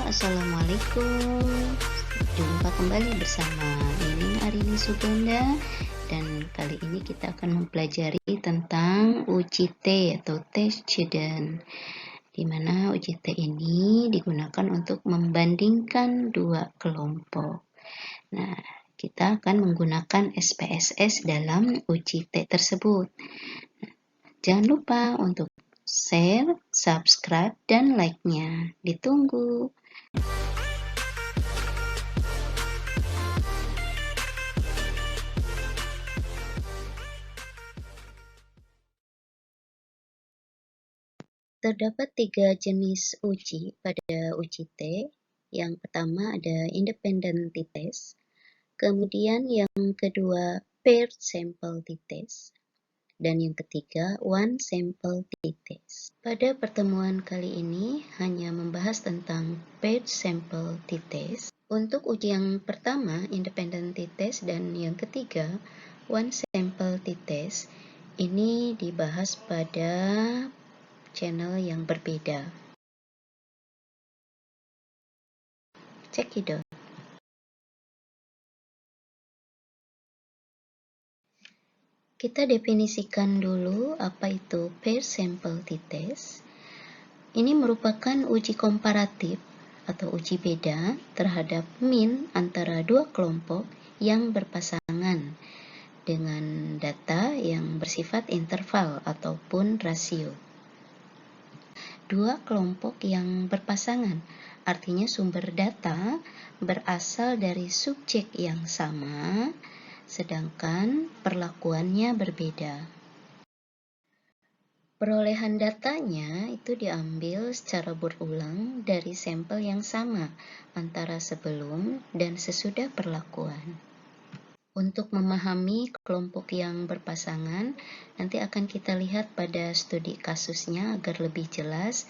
Assalamualaikum. Jumpa kembali bersama Nining Arini Suganda, dan kali ini kita akan mempelajari tentang UJT atau test student, di mana UJT ini digunakan untuk membandingkan dua kelompok. Nah, kita akan menggunakan SPSS dalam UJT tersebut. Jangan lupa untuk share, subscribe, dan like-nya. Ditunggu. Terdapat 3 jenis uji pada UJT. Yang pertama ada independent t-test, kemudian yang kedua paired sample t-test, dan yang ketiga one sample t-test. Pada pertemuan kali ini hanya membahas tentang paired sample t-test. Untuk uji yang pertama independent t-test dan yang ketiga one sample t-test ini dibahas pada channel yang berbeda. Cekidot. Kita definisikan dulu apa itu pair sample t-test. Ini merupakan uji komparatif atau uji beda terhadap mean antara dua kelompok yang berpasangan dengan data yang bersifat interval ataupun rasio. Dua kelompok yang berpasangan, artinya sumber data berasal dari subjek yang sama, sedangkan perlakuannya berbeda. Perolehan datanya itu diambil secara berulang dari sampel yang sama antara sebelum dan sesudah perlakuan. Untuk memahami kelompok yang berpasangan, nanti akan kita lihat pada studi kasusnya agar lebih jelas.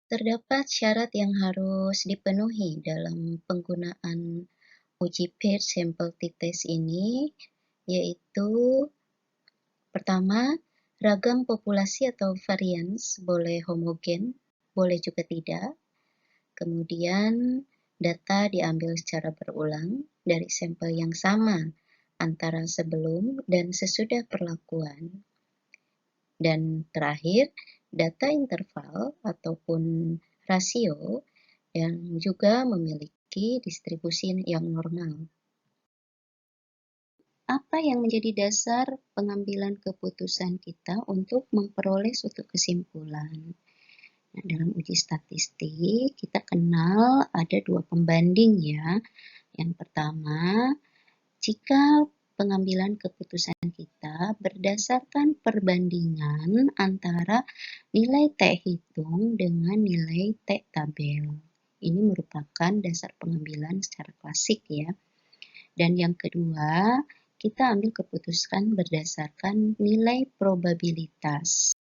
Terdapat syarat yang harus dipenuhi dalam penggunaan uji paired sample t-test ini, yaitu pertama, ragam populasi atau varians boleh homogen, boleh juga tidak. Kemudian data diambil secara berulang dari sampel yang sama antara sebelum dan sesudah perlakuan. Dan terakhir, data interval ataupun rasio yang juga memiliki distribusi yang normal. Apa yang menjadi dasar pengambilan keputusan kita untuk memperoleh suatu kesimpulan? Nah, dalam uji statistik, kita kenal ada dua pembanding ya. Yang pertama, jika pengambilan keputusan kita berdasarkan perbandingan antara nilai T hitung dengan nilai T tabel. Ini merupakan dasar pengambilan secara klasik ya. Dan yang kedua, kita ambil keputusan berdasarkan nilai probabilitas.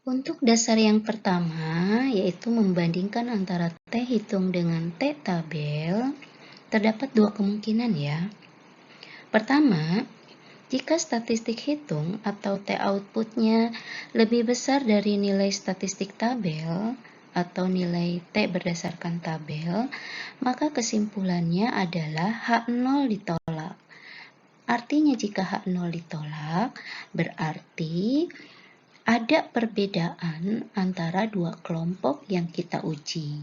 Untuk dasar yang pertama, yaitu membandingkan antara T hitung dengan T tabel, terdapat dua kemungkinan ya. Pertama, jika statistik hitung atau T outputnya lebih besar dari nilai statistik tabel atau nilai T berdasarkan tabel, maka kesimpulannya adalah H0 ditolak. Artinya jika H0 ditolak, berarti ada perbedaan antara dua kelompok yang kita uji.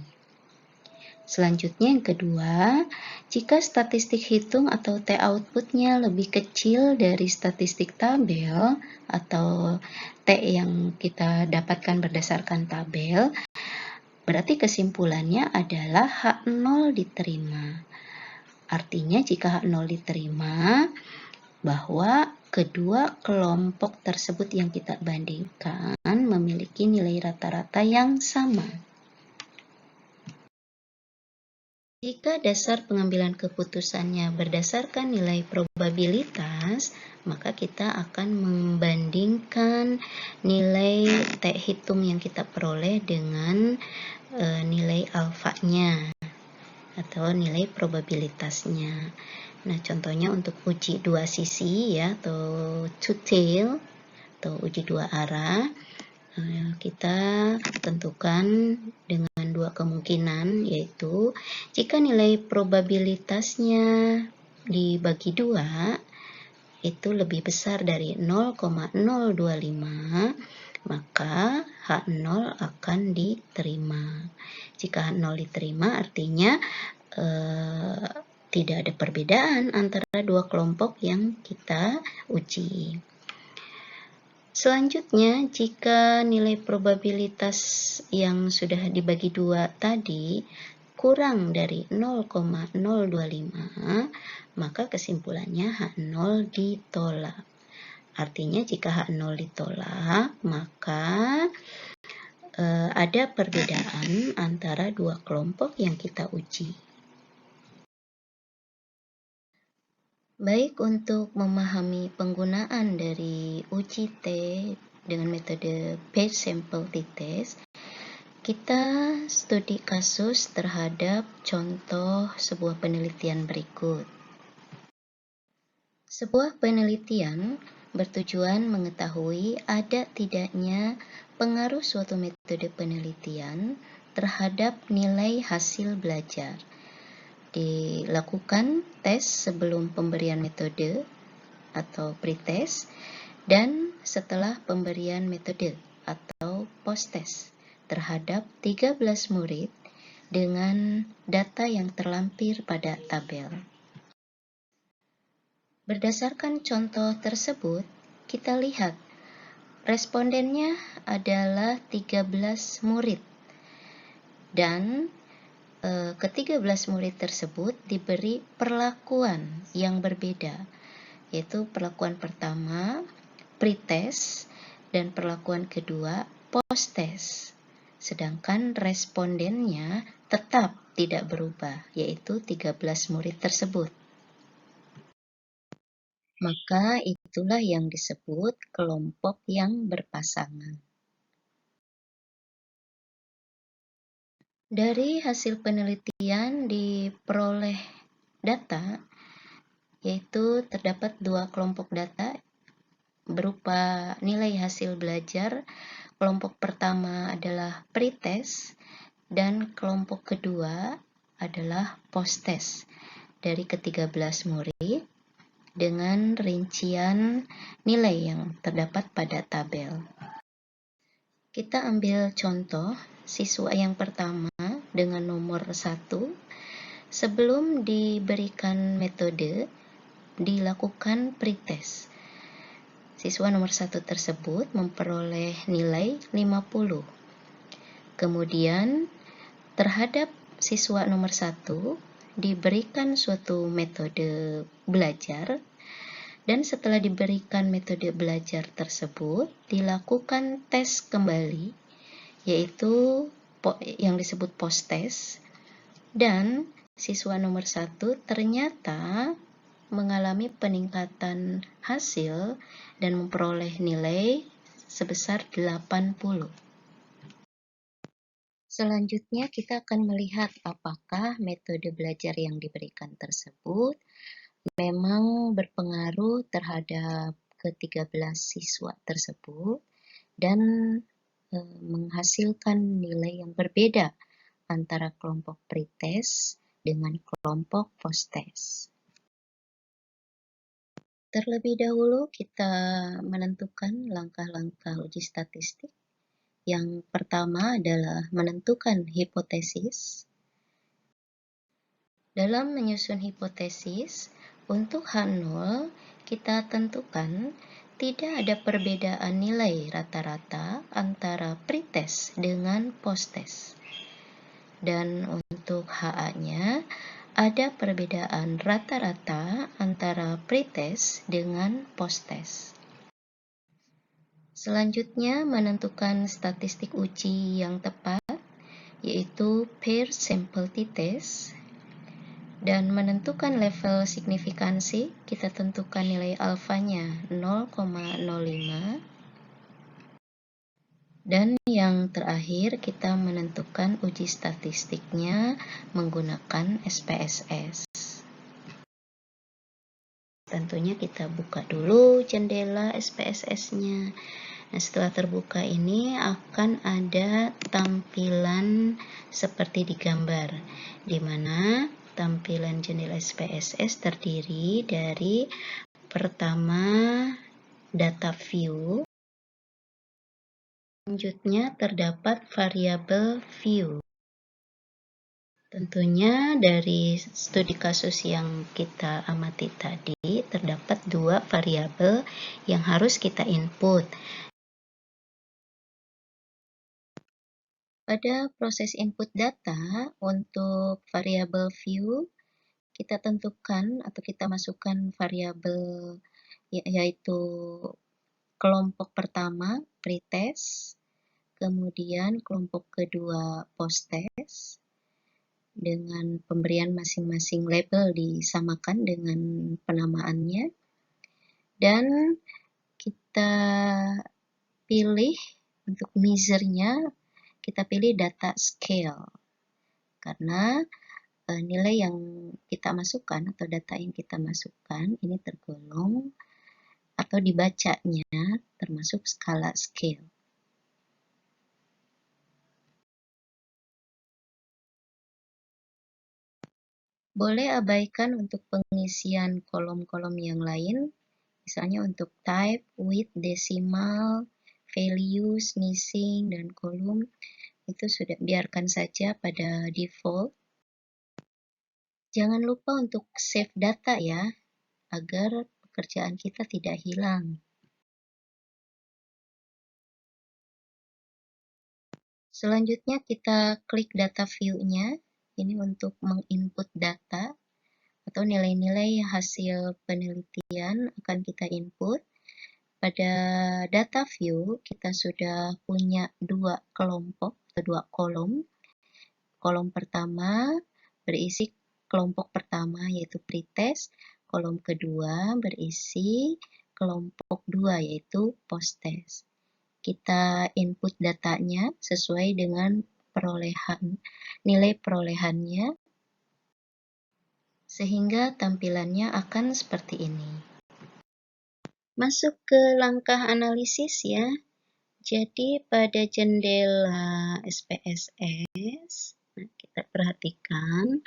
Selanjutnya yang kedua, jika statistik hitung atau T outputnya lebih kecil dari statistik tabel atau T yang kita dapatkan berdasarkan tabel, berarti kesimpulannya adalah H0 diterima. Artinya jika H0 diterima, bahwa kedua kelompok tersebut yang kita bandingkan memiliki nilai rata-rata yang sama. Jika dasar pengambilan keputusannya berdasarkan nilai probabilitas, maka kita akan membandingkan nilai T hitung yang kita peroleh dengan nilai alfanya atau nilai probabilitasnya. Nah, contohnya untuk uji dua sisi ya, atau two tail atau uji dua arah, kita tentukan dengan dua kemungkinan, yaitu jika nilai probabilitasnya dibagi 2 itu lebih besar dari 0,025, maka H0 akan diterima. Jika H0 diterima, artinya tidak ada perbedaan antara dua kelompok yang kita uji. Selanjutnya, jika nilai probabilitas yang sudah dibagi 2 tadi kurang dari 0,025, maka kesimpulannya H0 ditolak. Artinya jika H0 ditolak, maka ada perbedaan antara dua kelompok yang kita uji. Baik, untuk memahami penggunaan dari uji T dengan metode paired sample t-test, kita studi kasus terhadap contoh sebuah penelitian berikut. Sebuah penelitian bertujuan mengetahui ada tidaknya pengaruh suatu metode penelitian terhadap nilai hasil belajar. Dilakukan tes sebelum pemberian metode atau pretest dan setelah pemberian metode atau posttest terhadap 13 murid dengan data yang terlampir pada tabel. Berdasarkan contoh tersebut, kita lihat respondennya adalah 13 murid dan ke-13 murid tersebut diberi perlakuan yang berbeda, yaitu perlakuan pertama pretest dan perlakuan kedua posttest. Sedangkan respondennya tetap tidak berubah, yaitu 13 murid tersebut. Maka itulah yang disebut kelompok yang berpasangan. Dari hasil penelitian diperoleh data, yaitu terdapat dua kelompok data berupa nilai hasil belajar. Kelompok pertama adalah pretest dan kelompok kedua adalah posttest dari ke-13 murid dengan rincian nilai yang terdapat pada tabel. Kita ambil contoh siswa yang pertama dengan nomor 1. Sebelum diberikan metode, dilakukan pretest. Siswa nomor 1 tersebut memperoleh nilai 50. Kemudian terhadap siswa nomor 1 diberikan suatu metode belajar, dan setelah diberikan metode belajar tersebut dilakukan tes kembali, yaitu yang disebut posttest, dan siswa nomor 1 ternyata mengalami peningkatan hasil dan memperoleh nilai sebesar 80. Selanjutnya kita akan melihat apakah metode belajar yang diberikan tersebut memang berpengaruh terhadap ke-13 siswa tersebut dan menghasilkan nilai yang berbeda antara kelompok pretest dengan kelompok posttest. Terlebih dahulu kita menentukan langkah-langkah uji statistik. Yang pertama adalah menentukan hipotesis. Dalam menyusun hipotesis, untuk H0 kita tentukan tidak ada perbedaan nilai rata-rata antara pretest dengan posttest. Dan untuk HA-nya ada perbedaan rata-rata antara pretest dengan posttest. Selanjutnya menentukan statistik uji yang tepat, yaitu paired sample t-test. Dan menentukan level signifikansi, kita tentukan nilai alfanya 0,05. Dan yang terakhir kita menentukan uji statistiknya menggunakan SPSS. Tentunya kita buka dulu jendela SPSS-nya Nah, setelah terbuka ini akan ada tampilan seperti di gambar, di mana tampilan jendela SPSS terdiri dari pertama data view, selanjutnya terdapat variabel view. Tentunya dari studi kasus yang kita amati tadi, terdapat dua variabel yang harus kita input. Pada proses input data, untuk variabel view, kita tentukan atau kita masukkan variabel yaitu kelompok pertama pretest, kemudian kelompok kedua posttest, dengan pemberian masing-masing label disamakan dengan penamaannya, dan kita pilih untuk measure-nya, kita pilih data scale, karena nilai yang kita masukkan atau data yang kita masukkan ini tergolong atau dibacanya termasuk skala scale. Boleh abaikan untuk pengisian kolom-kolom yang lain, misalnya untuk type, width, decimal, values, missing, dan kolom, itu sudah biarkan saja pada default. Jangan lupa untuk save data ya, agar pekerjaan kita tidak hilang. Selanjutnya kita klik data view-nya, ini untuk menginput data atau nilai-nilai hasil penelitian akan kita input. Pada data view, kita sudah punya dua kelompok atau dua kolom. Kolom pertama berisi kelompok pertama yaitu pretest, kolom kedua berisi kelompok dua yaitu posttest. Kita input datanya sesuai dengan nilai perolehannya, sehingga tampilannya akan seperti ini. Masuk ke langkah analisis ya. Jadi pada jendela SPSS, kita perhatikan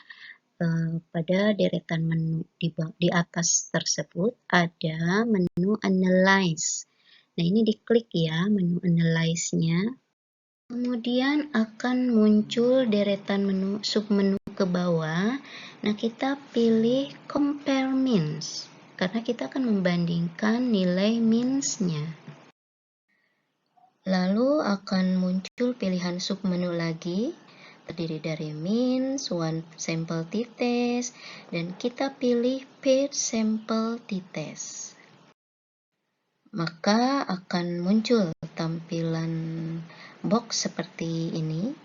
pada deretan menu di atas tersebut ada menu Analyze. Nah, ini diklik ya menu Analyze-nya. Kemudian akan muncul deretan menu submenu ke bawah. Nah, kita pilih Compare Means, karena kita akan membandingkan nilai means-nya. Lalu akan muncul pilihan submenu lagi, terdiri dari means, one sample t-test, dan kita pilih paired sample t-test. Maka akan muncul tampilan box seperti ini.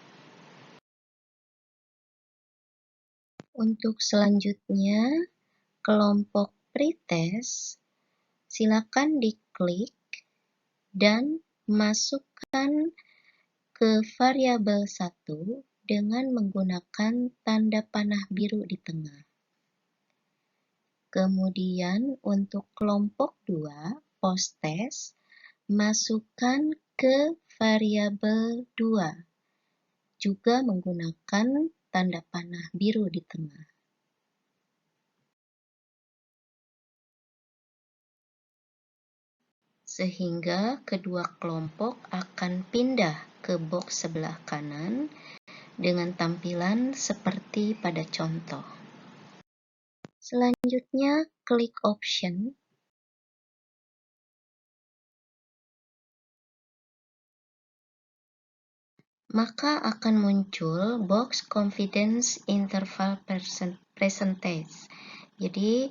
Untuk selanjutnya, kelompok pretest, silakan diklik dan masukkan ke variabel 1 dengan menggunakan tanda panah biru di tengah. Kemudian untuk kelompok 2, posttest, masukkan ke variabel 2, juga menggunakan tanda panah biru di tengah. Sehingga kedua kelompok akan pindah ke box sebelah kanan dengan tampilan seperti pada contoh. Selanjutnya, klik Option. Maka akan muncul box Confidence Interval Percentage. Jadi,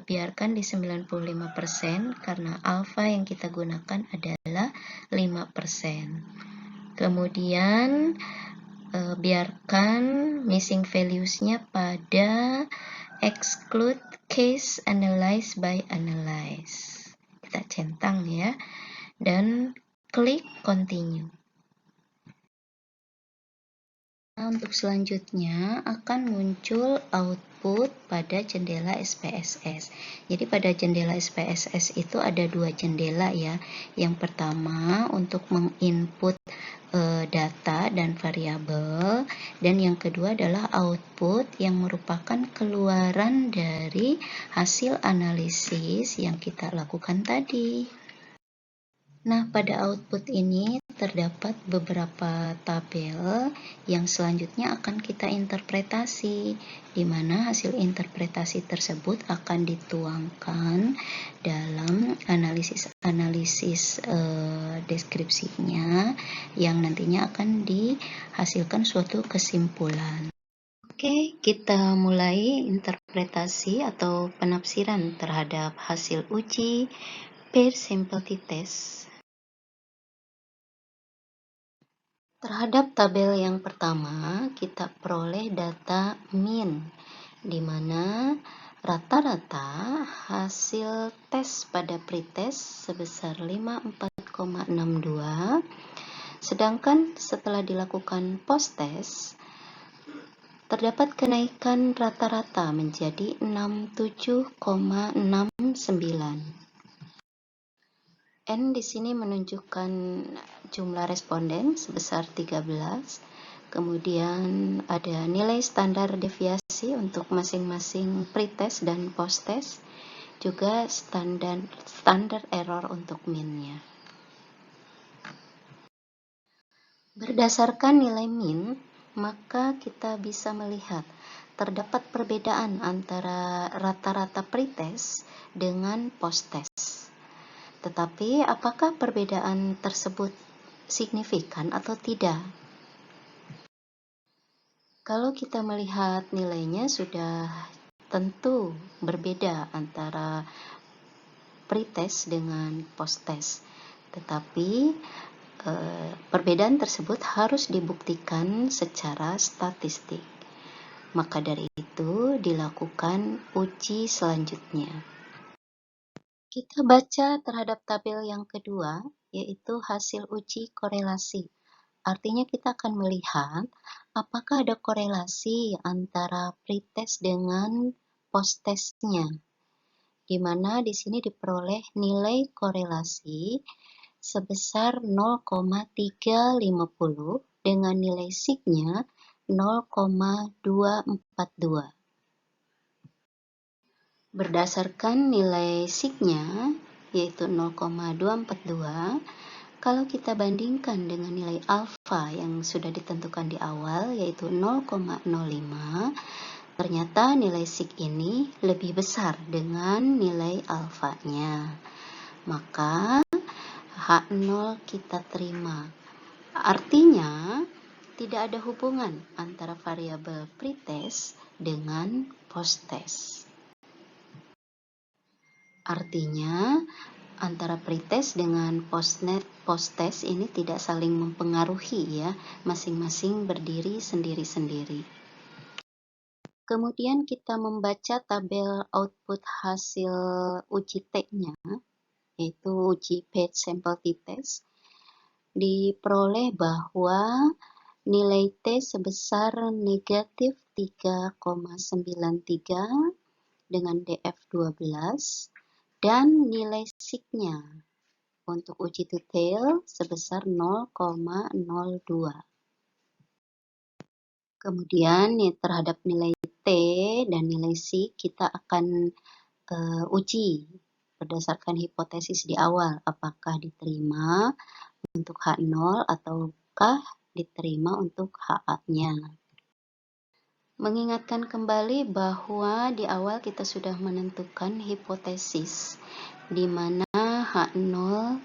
biarkan di 95% karena alfa yang kita gunakan adalah 5%. Kemudian, biarkan missing values-nya pada exclude case analyze by analyze. Kita centang ya, dan klik continue. Untuk selanjutnya akan muncul output pada jendela SPSS. Jadi pada jendela SPSS itu ada dua jendela ya. Yang pertama untuk menginput data dan variabel, dan yang kedua adalah output yang merupakan keluaran dari hasil analisis yang kita lakukan tadi. Nah, pada output ini terdapat beberapa tabel yang selanjutnya akan kita interpretasi, di mana hasil interpretasi tersebut akan dituangkan dalam analisis deskripsinya yang nantinya akan dihasilkan suatu kesimpulan. Oke, kita mulai interpretasi atau penafsiran terhadap hasil uji pair simplicity test. Terhadap tabel yang pertama, kita peroleh data min, di mana rata-rata hasil tes pada pretest sebesar 54,62, sedangkan setelah dilakukan post-test, terdapat kenaikan rata-rata menjadi 67,69. N di sini menunjukkan jumlah responden sebesar 13. Kemudian ada nilai standar deviasi untuk masing-masing pretest dan posttest, juga standar error untuk minnya. Berdasarkan nilai min, maka kita bisa melihat terdapat perbedaan antara rata-rata pretest dengan posttest. Tetapi apakah perbedaan tersebut signifikan atau tidak? Kalau kita melihat nilainya sudah tentu berbeda antara pretest dengan posttest. Tetapi perbedaan tersebut harus dibuktikan secara statistik. Maka dari itu dilakukan uji selanjutnya. Kita baca terhadap tabel yang kedua, yaitu hasil uji korelasi. Artinya kita akan melihat apakah ada korelasi antara pretest dengan posttestnya, di mana di sini diperoleh nilai korelasi sebesar 0,350 dengan nilai sigma 0,242. Berdasarkan nilai sigma, yaitu 0,242, kalau kita bandingkan dengan nilai alfa yang sudah ditentukan di awal, yaitu 0,05, ternyata nilai sig ini lebih besar dengan nilai alfanya. Maka H0 kita terima. Artinya, tidak ada hubungan antara variabel pretest dengan posttest. Artinya, antara pretest dengan posttest ini tidak saling mempengaruhi ya, masing-masing berdiri sendiri-sendiri. Kemudian kita membaca tabel output hasil uji T-nya, yaitu uji pair simplicity test. Diperoleh bahwa nilai T sebesar negatif 3,93 dengan DF 12. Dan nilai sigma untuk uji detail sebesar 0,02. Kemudian terhadap nilai T dan nilai sig kita akan uji berdasarkan hipotesis di awal, apakah diterima untuk H0 ataukah diterima untuk HA-nya. Mengingatkan kembali bahwa di awal kita sudah menentukan hipotesis di mana H0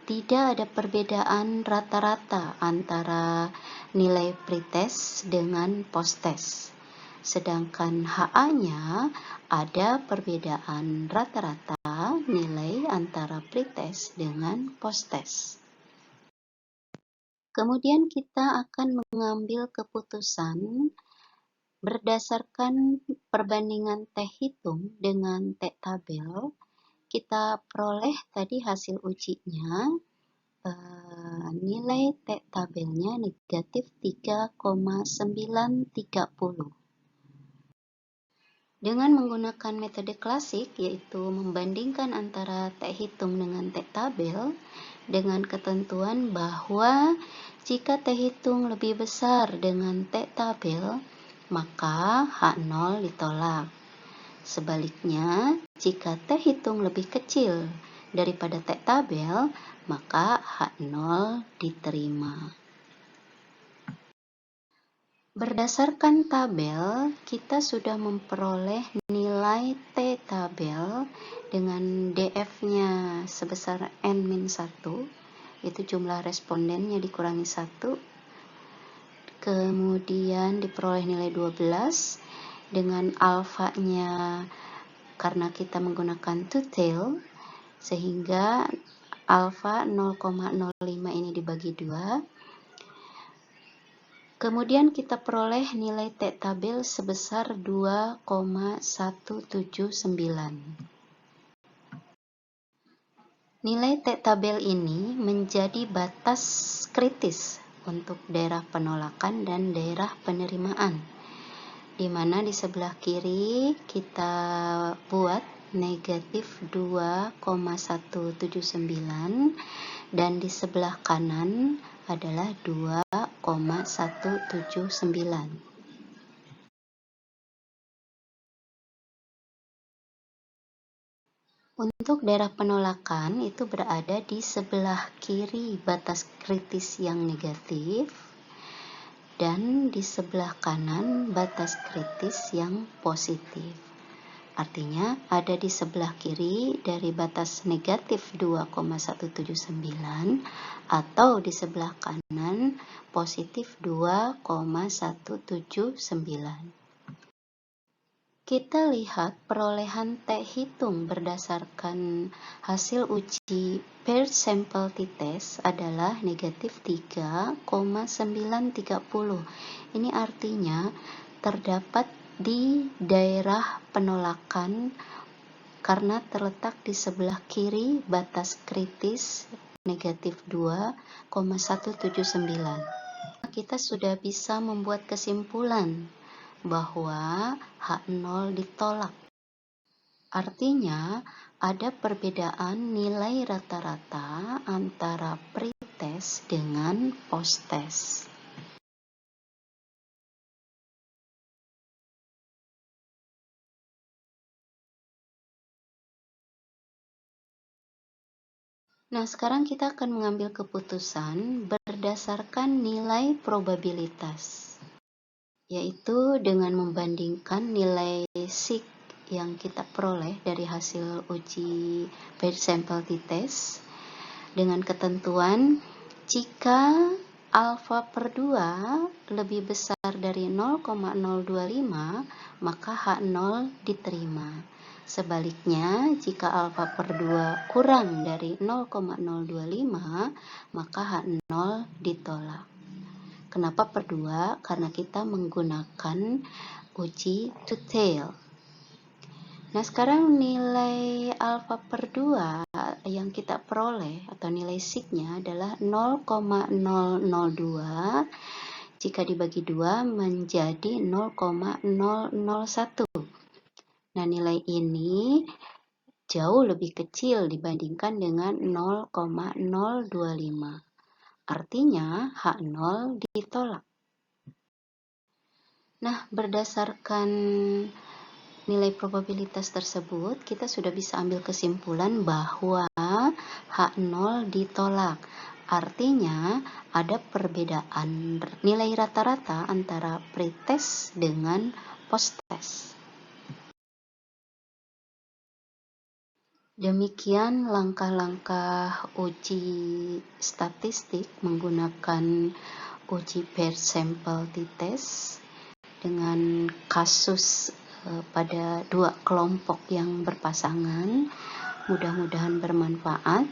tidak ada perbedaan rata-rata antara nilai pretest dengan posttest. Sedangkan HA-nya ada perbedaan rata-rata nilai antara pretest dengan posttest. Kemudian kita akan mengambil keputusan berdasarkan perbandingan T hitung dengan T tabel. Kita peroleh tadi hasil ujinya nilai T tabelnya negatif 3,930. Dengan menggunakan metode klasik, yaitu membandingkan antara T hitung dengan T tabel, dengan ketentuan bahwa jika T hitung lebih besar dengan T tabel, maka H0 ditolak. Sebaliknya, jika T hitung lebih kecil daripada T tabel, maka H0 diterima. Berdasarkan tabel, kita sudah memperoleh nilai T tabel dengan DF-nya sebesar N-1, itu jumlah respondennya dikurangi 1, kemudian diperoleh nilai 12, dengan alfanya karena kita menggunakan two-tail, sehingga alfa 0,05 ini dibagi 2. Kemudian kita peroleh nilai T tabel sebesar 2,179. Nilai T tabel ini menjadi batas kritis untuk daerah penolakan dan daerah penerimaan, di mana di sebelah kiri kita buat negatif 2,179 dan di sebelah kanan adalah 2,179. Untuk daerah penolakan itu berada di sebelah kiri batas kritis yang negatif dan di sebelah kanan batas kritis yang positif. Artinya ada di sebelah kiri dari batas negatif 2,179 atau di sebelah kanan positif 2,179. Kita lihat perolehan T hitung berdasarkan hasil uji paired sample t-test adalah negatif 3,930. Ini artinya terdapat di daerah penolakan karena terletak di sebelah kiri batas kritis negatif 2,179. Kita sudah bisa membuat kesimpulan bahwa H0 ditolak. Artinya ada perbedaan nilai rata-rata antara pre-test dengan post-test. Nah, sekarang kita akan mengambil keputusan berdasarkan nilai probabilitas, yaitu dengan membandingkan nilai sig yang kita peroleh dari hasil uji paired sample t-test dengan ketentuan jika alfa per 2 lebih besar dari 0,025 maka H0 diterima. Sebaliknya, jika alfa per 2 kurang dari 0,025 maka H0 ditolak. Kenapa per 2? Karena kita menggunakan uji two-tail. Nah, sekarang nilai alfa per 2 yang kita peroleh atau nilai sig-nya adalah 0,002 jika dibagi 2 menjadi 0,001. Nah, nilai ini jauh lebih kecil dibandingkan dengan 0,025. Artinya H0 ditolak. Nah, berdasarkan nilai probabilitas tersebut, kita sudah bisa ambil kesimpulan bahwa H0 ditolak. Artinya ada perbedaan nilai rata-rata antara pre-test dengan post-test. Demikian langkah-langkah uji statistik menggunakan uji paired sample t-test dengan kasus pada dua kelompok yang berpasangan. Mudah-mudahan bermanfaat.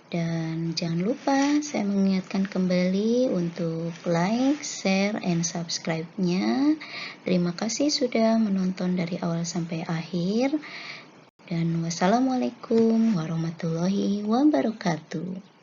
Dan jangan lupa saya mengingatkan kembali untuk like, share, and subscribe-nya. Terima kasih sudah menonton dari awal sampai akhir. Dan wassalamualaikum warahmatullahi wabarakatuh.